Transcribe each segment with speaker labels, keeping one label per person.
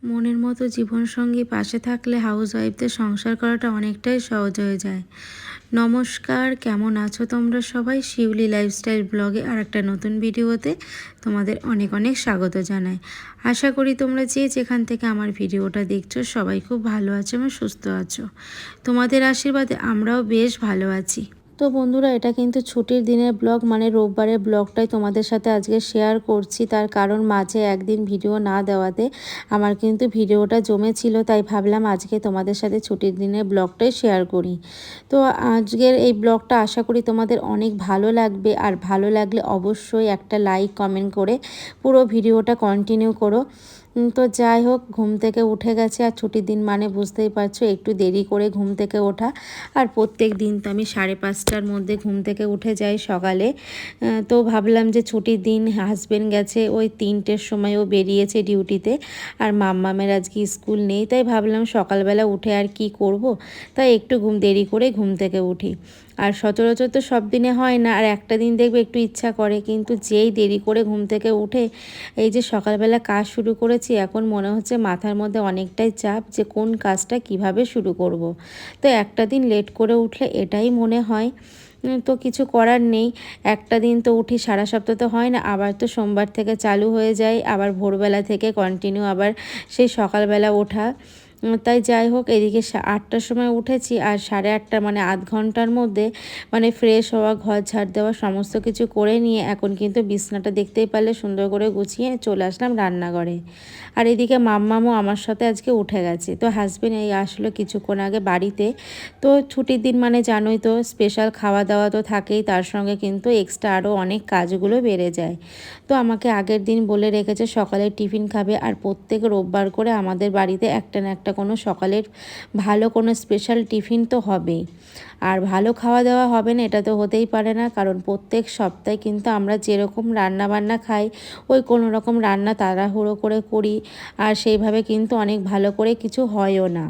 Speaker 1: মনের মতো জীবনসঙ্গী পাশে থাকলে হাউসওয়াইফদের সংসার করাটা অনেকটাই সহজ হয়ে যায়। নমস্কার, কেমন আছো তোমরা সবাই? শিউলি লাইফস্টাইল ব্লগে আর একটা নতুন ভিডিওতে তোমাদের অনেক অনেক স্বাগত জানাই। আশা করি তোমরা যে যেখান থেকে আমার ভিডিওটা দেখছো সবাই খুব ভালো আছো এবং সুস্থ আছো। তোমাদের আশীর্বাদে আমরাও বেশ ভালো আছি। তো বন্ধুরা, এটা কিন্তু ছুটির দিনের ব্লগ, মানে রোববারের ব্লগটাই তোমাদের সাথে আজকে শেয়ার করছি। তার কারণ মাঝে একদিন ভিডিও না দেওয়াতে আমার কিন্তু ভিডিওটা জমেছিল, তাই ভাবলাম আজকে তোমাদের সাথে ছুটির দিনের ব্লগটাই শেয়ার করি। তো আজকের এই ব্লগটা আশা করি তোমাদের অনেক ভালো লাগবে, আর ভালো লাগলে অবশ্যই একটা লাইক কমেন্ট করে পুরো ভিডিওটা কন্টিনিউ করো। তো যাই হোক, ঘুম থেকে উঠে গেছে, আর ছুটির দিন মানে বুঝতেই পারছো একটু দেরি করে ঘুম থেকে ওঠা। আর প্রত্যেক দিন তো আমি 5:30টার মধ্যে ঘুম থেকে উঠে যাই সকালে। তো ভাবলাম যে ছুটির দিন, হাজবেন্ড গেছে ওই 3টের সময়, ও বেরিয়েছে ডিউটিতে, আর মাম্মামের আজকে স্কুল নেই, তাই ভাবলাম সকালবেলা উঠে আর কি করব, তাই একটু দেরি করে ঘুম থেকে উঠি। আর সচরাচর তো সব দিনে হয় না, আর একটা দিন দেখবে একটু ইচ্ছা করে, কিন্তু যেই দেরি করে ঘুম থেকে উঠে এই যে সকালবেলা কাজ শুরু করেছি, এখন মনে হচ্ছে মাথার মধ্যে অনেকটাই চাপ যে কোন কাজটা কিভাবে শুরু করব। তো একটা দিন লেট করে উঠলে এটাই মনে হয়। তো কিছু করার নেই, একটা দিন তো উঠি, সারা সপ্তাহ তো হয় না, আবার তো সোমবার থেকে চালু হয়ে যায়, আবার ভোরবেলা থেকে কন্টিনিউ আবার সেই সকালবেলা ওঠা। তাই যাই হোক, এদিকে 8টার সময় উঠেছি, আর 8:30 মানে আধ ঘন্টার মধ্যে মানে ফ্রেশ হওয়া, ঘর ঝাড় দেওয়া সমস্ত কিছু করে নিয়ে এখন কিন্তু বিছনাটা দেখতেই পারলে সুন্দর করে গুছিয়ে চলে আসলাম রান্নাঘরে। আর এদিকে মাম্মামও আমার সাথে আজকে উঠে গেছে। তো হাজবেন্ড এই আসলো কিছুক্ষণ আগে বাড়িতে। তো ছুটির দিন মানে জানোই তো, স্পেশাল খাওয়া দাওয়া তো থাকেই, তার সঙ্গে কিন্তু এক্সট্রা আরও অনেক কাজগুলো বেড়ে যায়। তো আমাকে আগের দিন বলে রেখেছে সকালে টিফিন খাবে, আর প্রত্যেক রোববার করে আমাদের বাড়িতে একটা না একটা কোনো সকালের ভালো কোনো স্পেশাল টিফিন তো হবেই। আর ভালো খাওয়া দাওয়া হবে না এটা তো হতেই পারে না, কারণ প্রত্যেক সপ্তাহে কিন্তু আমরা যেরকম রান্না বান্না খাই, ওই কোনো রকম রান্না তাড়াহুড়ো করে করি, আর সেইভাবে কিন্তু অনেক ভালো করে কিছু হয়ও না।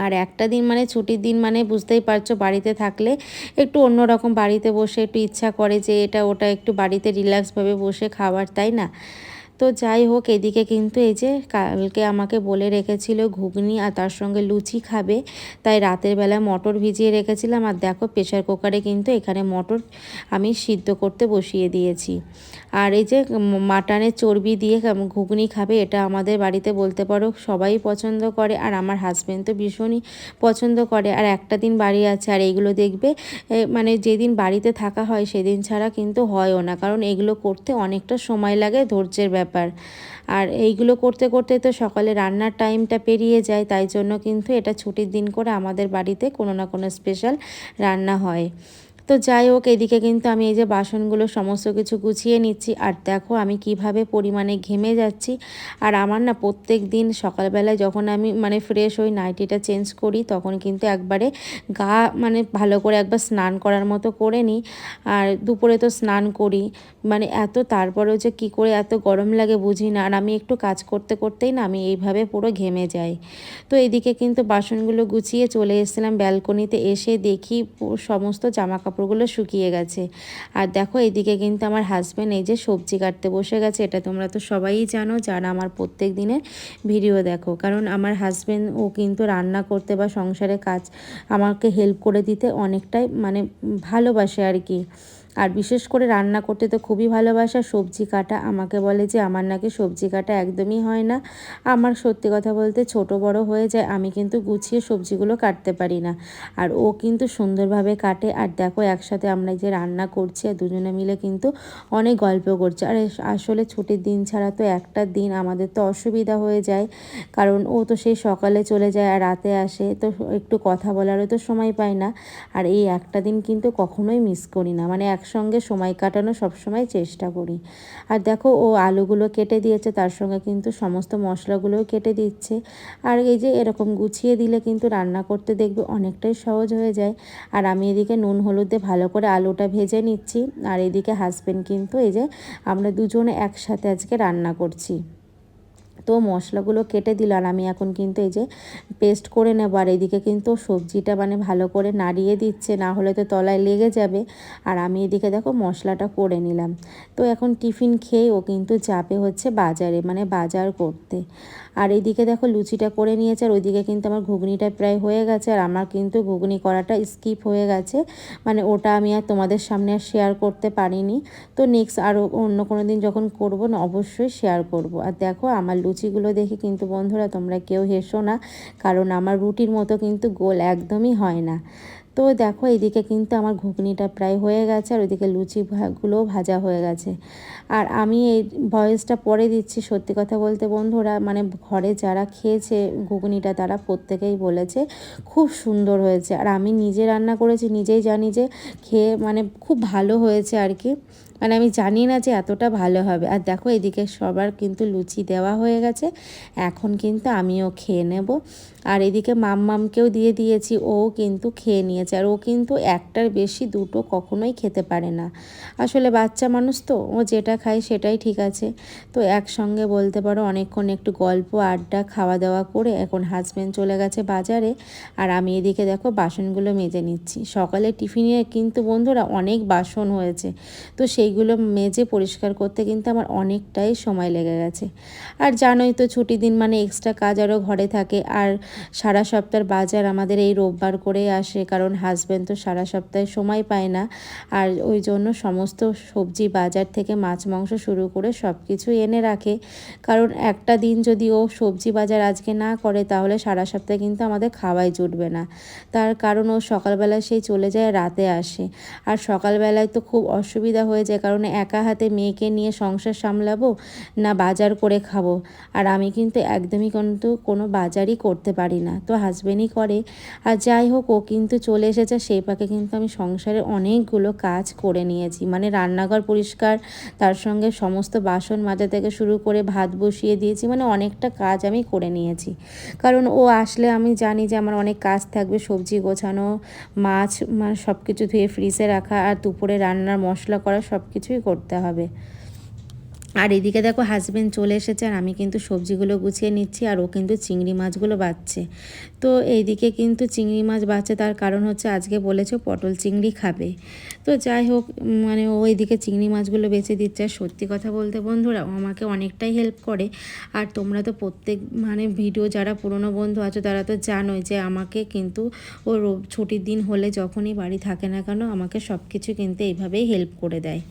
Speaker 1: আর একটা দিন মানে ছুটির দিন মানে বুঝতেই পারছো, বাড়িতে থাকলে একটু অন্যরকম, বাড়িতে বসে একটু ইচ্ছা করে যে এটা ওটা একটু বাড়িতে রিল্যাক্সভাবে বসে খাবার, তাই না? তো যাই হোক, এদিকে কিন্তু এই যে কালকে আমাকে বলে রেখেছিল ঘুগনি আর তার সঙ্গে লুচি খাবে, তাই রাতের বেলা মটর ভিজিয়ে রেখেছিলাম। আর দেখো, প্রেশার কুকারে কিন্তু এখানে মটর আমি সিদ্ধ করতে বসিয়ে দিয়েছি। আর এই যে মাটনের চর্বি দিয়ে ঘুগনি খাবে, এটা আমাদের বাড়িতে বলতে পারো সবাই পছন্দ করে, আর আমার হাজব্যান্ড তো ভীষণই পছন্দ করে। আর একটা দিন বাড়ি আছে, আর এইগুলো দেখবে মানে যেদিন বাড়িতে থাকা হয় সেদিন ছাড়া কিন্তু হয়ও না, কারণ এগুলো করতে অনেকটা সময় লাগে, ধৈর্যের ব্যাপার। আর এইগুলো করতে করতে তো সকালে রান্নার টাইমটা পেরিয়ে যায়, তাই জন্য কিন্তু এটা ছুটির দিন করে আমাদের বাড়িতে কোনো না কোনো স্পেশাল রান্না হয়। তো যাই হোক, এদিকে কিন্তু আমি এই যে বাসনগুলো সমস্ত কিছু গুছিয়ে নিচ্ছি, আর দেখো আমি কিভাবে পরিমাণে ঘেমে যাচ্ছি। আর আমার না প্রত্যেক দিন সকালবেলায় যখন আমি মানে ফ্রেশ হই, নাইটিটা চেঞ্জ করি, তখন কিন্তু একবারে গা মানে ভালো করে একবার স্নান করার মতো করে নিই। আর দুপুরে তো স্নান করি, মানে এত, তারপরেও যে কী করে এত গরম লাগে বুঝি না। আর আমি একটু কাজ করতে করতেই না আমি এইভাবে পুরো ঘেমে যাই। তো এদিকে কিন্তু বাসনগুলো গুছিয়ে চলে এসেছিলাম ব্যালকনিতে, এসে দেখি সমস্ত জামা কাপড়গুলো শুকিয়ে গেছে। আর দেখো, এদিকে কিন্তু আমার হাজব্যান্ড এই যে সবজি কাটতে বসে গেছে, এটা তোমরা তো সবাই জানো যারা আমার প্রত্যেক দিনের ভিডিও দেখো, কারণ আমার হাজব্যান্ড ও কিন্তু রান্না করতে বা সংসারে কাজ আমাকে হেল্প করে দিতে অনেকটাই মানে ভালোবাসে আর কি। আর বিশেষ করে রান্না করতে তো খুবই ভালোবাসা, সবজি কাটা আমাকে বলে যে আমার নাকি সবজি কাটা একদমই হয় না। আমার সত্যি কথা বলতে ছোট বড় হয়ে যায়, আমি কিন্তু গুছিয়ে সবজিগুলো কাটতে পারি না, আর ও কিন্তু সুন্দরভাবে কাটে। আর দেখো, একসাথে আমরা যে রান্না করছি আর দুজনে মিলে কিন্তু অনেক গল্প করছি। আর আসলে ছুটির দিন ছাড়া তো একটা দিন আমাদের তো অসুবিধা হয়ে যায়, কারণ ও তো সেই সকালে চলে যায় আর রাতে আসে, তো একটু কথা বলারও তো সময় পায় না। আর এই একটা দিন কিন্তু কখনোই মিস করি না, মানে একসঙ্গে সময় কাটানো সবসময় চেষ্টা করি। আর দেখো, ও আলুগুলো কেটে দিয়েছে, তার সঙ্গে কিন্তু সমস্ত মশলাগুলোও কেটে দিচ্ছে। আর এই যে এরকম গুছিয়ে দিলে কিন্তু রান্না করতে দেখবে অনেকটাই সহজ হয়ে যায়। আর আমি এদিকে নুন হলুদে ভালো করে আলুটা ভেজে নিচ্ছি, আর এদিকে হাজব্যান্ড কিন্তু এই যে আমরা দুজনে একসাথে আজকে রান্না করছি। তো মশলাগুলো কেটে দিল, আর আমি এখন কিন্তু এই যে পেস্ট করে নেব। আর এদিকে কিন্তু সবজিটা মানে ভালো করে নাড়িয়ে দিচ্ছে, না হলে তো তলায় লেগে যাবে। আর আমি এদিকে দেখো মশলাটা করে নিলাম। তো এখন টিফিন খেয়ে ও কিন্তু যাবে হচ্ছে বাজারে, মানে বাজার করতে। আর এইদিকে দেখো লুচিটা করে নিয়েছে, আর ওইদিকে কিন্তু আমার ঘুগনিটা প্রায় হয়ে গেছে। আর আমার কিন্তু ঘুগনি করাটা স্কিপ হয়ে গেছে, মানে ওটা আমি আর তোমাদের সামনে আর শেয়ার করতে পারিনি। তো নেক্সট আরও অন্য কোনো দিন যখন করবো না অবশ্যই শেয়ার করব। আর দেখো আমার লুচিগুলো দেখে কিন্তু বন্ধুরা তোমরা কেউ হেসো না, কারণ আমার রুটির মতো কিন্তু গোল একদমই হয় না। তো দেখো এইদিকে কিন্তু আমার ঘুগনিটা প্রায় হয়ে গেছে, আর ওইদিকে লুচিগুলোও ভাজা হয়ে গেছে। আর আমি এই ভয়েসটা পরে দিচ্ছি, সত্যি কথা বলতে বন্ধুরা মানে ঘরে যারা খেয়েছে ঘুগনিটা তারা প্রত্যেকেই বলেছে খুব সুন্দর হয়েছে। আর আমি নিজে রান্না করেছি, নিজেই জানি যে খেয়ে মানে খুব ভালো হয়েছে আর কি, মানে আমি জানি না যে এতটা ভালো হবে। আর দেখো এদিকে সবার কিন্তু লুচি দেওয়া হয়ে গেছে, এখন কিন্তু আমিও খেয়ে নেব। আর এদিকে মামকেও দিয়ে দিয়েছি, ও কিন্তু খেয়ে নিয়েছে। আর ও কিন্তু একটার বেশি দুটো কখনোই খেতে পারে না, আসলে বাচ্চা মানুষ তো, ও যেটা খায় সেটাই ঠিক আছে। তো একসঙ্গে বলতে পারো অনেকক্ষণ একটু গল্প আড্ডা খাওয়া দাওয়া করে এখন হাজব্যান্ড চলে গেছে বাজারে। আর আমি এদিকে দেখো বাসনগুলো মেজে নিচ্ছি। সকালে টিফিনে কিন্তু বন্ধুরা অনেক বাসন হয়েছে, তো সেইগুলো মেজে পরিষ্কার করতে কিন্তু আমার অনেকটাই সময় লেগে গেছে। আর জানোই তো ছুটি দিন মানে এক্সট্রা কাজ আরও ঘরে থাকে। আর সারা সপ্তাহের বাজার আমাদের এই রোববার করেই আসে, কারণ হাজব্যান্ড তো সারা সপ্তাহে সময় পায় না। আর ওই জন্য সমস্ত সবজি বাজার থেকে মাছ মাংস শুরু করে সব কিছুই এনে রাখে, কারণ একটা দিন যদি ও সবজি বাজার আজকে না করে তাহলে সারা সপ্তাহে কিন্তু আমাদের খাওয়াই জুটবে না। তার কারণ ও সকালবেলায় সেই চলে যায়, রাতে আসে। আর সকালবেলায় তো খুব অসুবিধা হয়ে যায়, কারণ একা হাতে মেয়েকে নিয়ে সংসার সামলাবো না বাজার করে খাবো। আর আমি কিন্তু একদমই কিন্তু কোনো বাজারই করতে পারি না, তো হাজবেন্ডই করে। আর যাই হোক ও কিন্তু চলে এসেছে, সেই পাকে কিন্তু আমি সংসারে অনেকগুলো কাজ করে নিয়েছি, মানে রান্নাঘর পরিষ্কার, তার সঙ্গে সমস্ত বাসন মাজা থেকে শুরু করে ভাত বসিয়ে দিয়েছি, মানে অনেকটা কাজ আমি করে নিয়েছি। কারণ ও আসলে আমি জানি যে আমার অনেক কাজ থাকবে, সবজি গোছানো, মাছ মানে সব কিছু ধুয়ে ফ্রিজে রাখা, আর দুপুরে রান্নার মশলা করা সব কিছুই করতে হবে। আর এদিকে দেখো হাজব্যান্ড চলে এসেছে, আর আমি কিন্তু সবজিগুলো গুছিয়ে নিচ্ছি, আর ও কিন্তু চিংড়ি মাছগুলো বাছছে। তো এইদিকে কিন্তু চিংড়ি মাছ বাছছে, তার কারণ হচ্ছে আজকে বলেছে পটল চিংড়ি খাবে। তো যাই হোক মানে ও এইদিকে চিংড়ি মাছগুলো বেছে দিচ্ছে। আর সত্যি কথা বলতে বন্ধুরা ও আমাকে অনেকটাই হেল্প করে। আর তোমরা তো প্রত্যেক মানে ভিডিও যারা পুরনো বন্ধু আছো তারা তো জানোই যে আমাকে কিন্তু ও ছুটির দিন হলে যখনই বাড়ি থাকে না কেন আমাকে সব কিছু কিন্তু এইভাবেই হেল্প করে দেয়।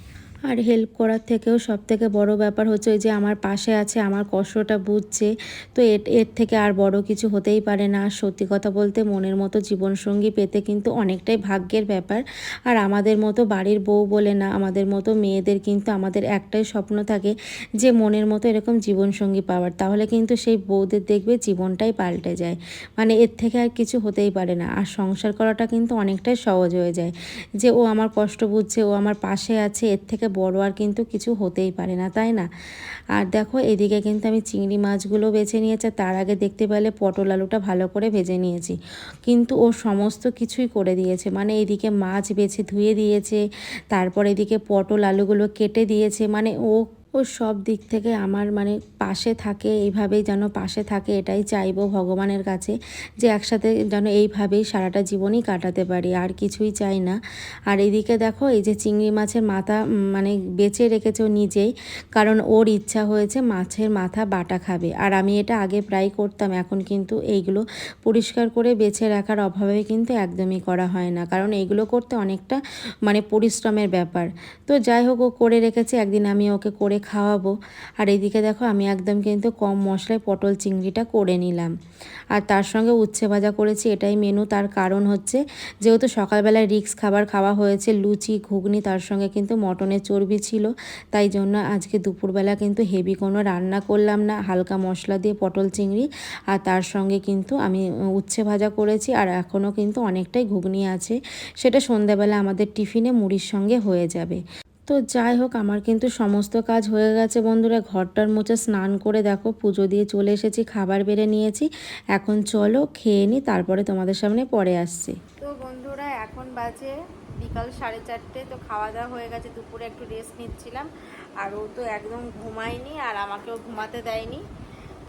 Speaker 1: আর হেল্প করার থেকেও সবথেকে বড় ব্যাপার হচ্ছে ওই যে আমার পাশে আছে, আমার কষ্টটা বুঝছে। তো এর থেকে আর বড় কিছু হতেই পারে না। আর সত্যি কথা বলতে মনের মতো জীবনসঙ্গী পেতে কিন্তু অনেকটাই ভাগ্যের ব্যাপার। আর আমাদের মতো বাড়ির বউ বলে না, আমাদের মতো মেয়েদের কিন্তু আমাদের একটাই স্বপ্ন থাকে যে মনের মতো এরকম জীবনসঙ্গী পাওয়ার, তাহলে কিন্তু সেই বউদের দেখবে জীবনটাই পাল্টে যায়। মানে এর থেকে আর কিছু হতেই পারে না। আর সংসার করাটা কিন্তু অনেকটাই সহজ হয়ে যায়, যে ও আমার কষ্ট বুঝছে, ও আমার পাশে আছে, এর থেকে বড় আর কিন্তু কিছু হতেই পারে না, তাই না? আর দেখো এদিকে কিন্তু আমি চিংড়ি মাছগুলো বেছে নিয়েছি, তার আগে দেখতে পেলে পটল আলুটা ভালো করে ভেজে নিয়েছি। কিন্তু ও সমস্ত কিছুই করে দিয়েছে, মানে এদিকে মাছ বেছে ধুয়ে দিয়েছে, তারপর এদিকে পটল আলুগুলো কেটে দিয়েছে, মানে ও সব দিক থেকে আমার মানে পাশে থাকে, এইভাবেই যেন পাশে থাকে এটাই চাইবো ভগবানের কাছে, যে একসাথে যেন এইভাবেই সারাটা জীবনই কাটাতে পারি, আর কিছুই চাই না। আর এদিকে দেখো এই যে চিংড়ি মাছের মাথা মানে বেছে রেখেছে ও নিজেই, কারণ ওর ইচ্ছা হয়েছে মাছের মাথা বাটা খাবে। আর আমি এটা আগে প্রায় করতাম, এখন কিন্তু এইগুলো পরিষ্কার করে বেছে রাখার অভাবে কিন্তু একদমই করা হয় না, কারণ এইগুলো করতে অনেকটা মানে পরিশ্রমের ব্যাপার। তো যাই হোক ও করে রেখেছে, একদিন আমি ওকে করে খাওয়াবো। আর এইদিকে দেখো আমি একদম কিন্তু কম মশলায় পটল চিংড়িটা করে নিলাম, আর তার সঙ্গে উচ্ছে ভাজা করেছি, এটাই মেনু। তার কারণ হচ্ছে যেহেতু সকালবেলায় রিক্স খাবার খাওয়া হয়েছে, লুচি ঘুগনি, তার সঙ্গে কিন্তু মটনের চর্বি ছিল, তাই জন্য আজকে দুপুরবেলা কিন্তু হেভি কোনো রান্না করলাম না, হালকা মশলা দিয়ে পটল চিংড়ি, আর তার সঙ্গে কিন্তু আমি উচ্ছে ভাজা করেছি। আর এখনও কিন্তু অনেকটাই ঘুগনি আছে, সেটা সন্ধ্যাবেলা আমাদের টিফিনে মুড়ির সঙ্গে হয়ে যাবে। তো যাই হোক আমার কিন্তু সমস্ত কাজ হয়ে গেছে বন্ধুরা, ঘরটার মুছে স্নান করে দেখো পুজো দিয়ে চলে এসেছি, খাবার বেড়ে নিয়েছি। এখন চলো খেয়ে নিই, তারপরে তোমাদের সামনে পরে আসছি। তো বন্ধুরা এখন বাজে বিকাল 4:30, তো খাওয়া দাওয়া হয়ে গেছে, দুপুরে একটু রেস্ট নিচ্ছিলাম। আর ও তো একদম ঘুমায়নি, আর আমাকেও ঘুমাতে দেয়নি।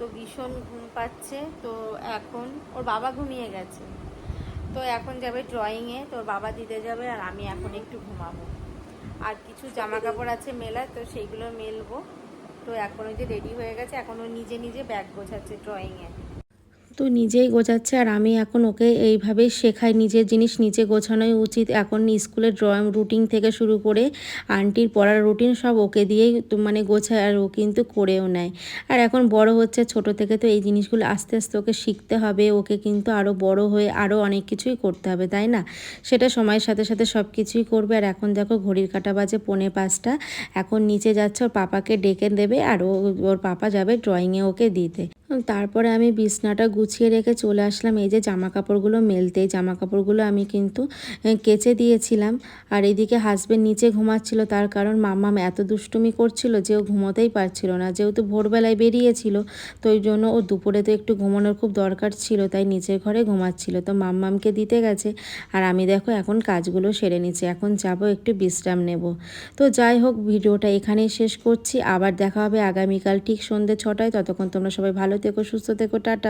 Speaker 1: তো ভীষণ ঘুম পাচ্ছে। তো এখন ওর বাবা ঘুমিয়ে গেছে, তো এখন যাবে ড্রয়িংয়ে, তো ওর বাবা দিতে যাবে আর আমি এখন একটু ঘুমাবো। আর কিছু জামা কাপড় আছে মেলা, তো সেইগুলো মেলবো। তো এখন ওই যে রেডি হয়ে গেছে, এখন ও নিজে নিজে ব্যাগ গোছাচ্ছে ড্রয়িংয়ে। তো নিজেই গোছাচ্ছে আর আমি এখন ওকে এইভাবেই শেখাই, নিজের জিনিস নিজে গোছানোই উচিত। এখন স্কুলের ড্রয়িং রুটিন থেকে শুরু করে আন্টির পড়ার রুটিন সব ওকে দিয়েই তো মানে গোছায়, আর ও কিন্তু করেও নেয়। আর এখন বড় হচ্ছে, ছোট থেকে তো এই জিনিসগুলো আস্তে আস্তে ওকে শিখতে হবে। ওকে কিন্তু আরও বড় হয়ে আরও অনেক কিছুই করতে হবে, তাই না? সেটা সময়ের সাথে সাথে সব কিছুই করবে। আর এখন দেখো ঘড়ির কাঁটা বাজে 4:45। এখন নিচে যাচ্ছে, ওর পাপাকে ডেকে দেবে আর ওর পাপা যাবে ড্রয়িংয়ে ওকে দিতে। তারপরে আমি বিছনাটা গুছিয়ে রেখে চলে আসলাম এই যে জামা কাপড়গুলো মেলতে। জামা কাপড়গুলো আমি কিন্তু কেচে দিয়েছিলাম। আর এদিকে হাজবেন্ড নিচে ঘুমাচ্ছিল, তার কারণ মাম্মাম এত দুষ্টুমি করছিল যে ও ঘুমোতেই পারছিল না। যেহেতু ভোরবেলায় বেরিয়েছিল, তো ওই জন্য ও দুপুরে তো একটু ঘুমানোর খুব দরকার ছিল, তাই নিচের ঘরে ঘুমাচ্ছিল। তো মাম্মামকে দিতে গেছে আর আমি দেখো এখন কাজগুলো সেরে নিচ্ছি। এখন যাব একটু বিশ্রাম নেব। তো যাই হোক, ভিডিওটা এখানেই শেষ করছি। আবার দেখা হবে আগামীকাল ঠিক সন্ধ্যে 6টায়। ততক্ষণ তোমরা সবাই ভালো থেকো, সুস্থ থেকো, টাটা।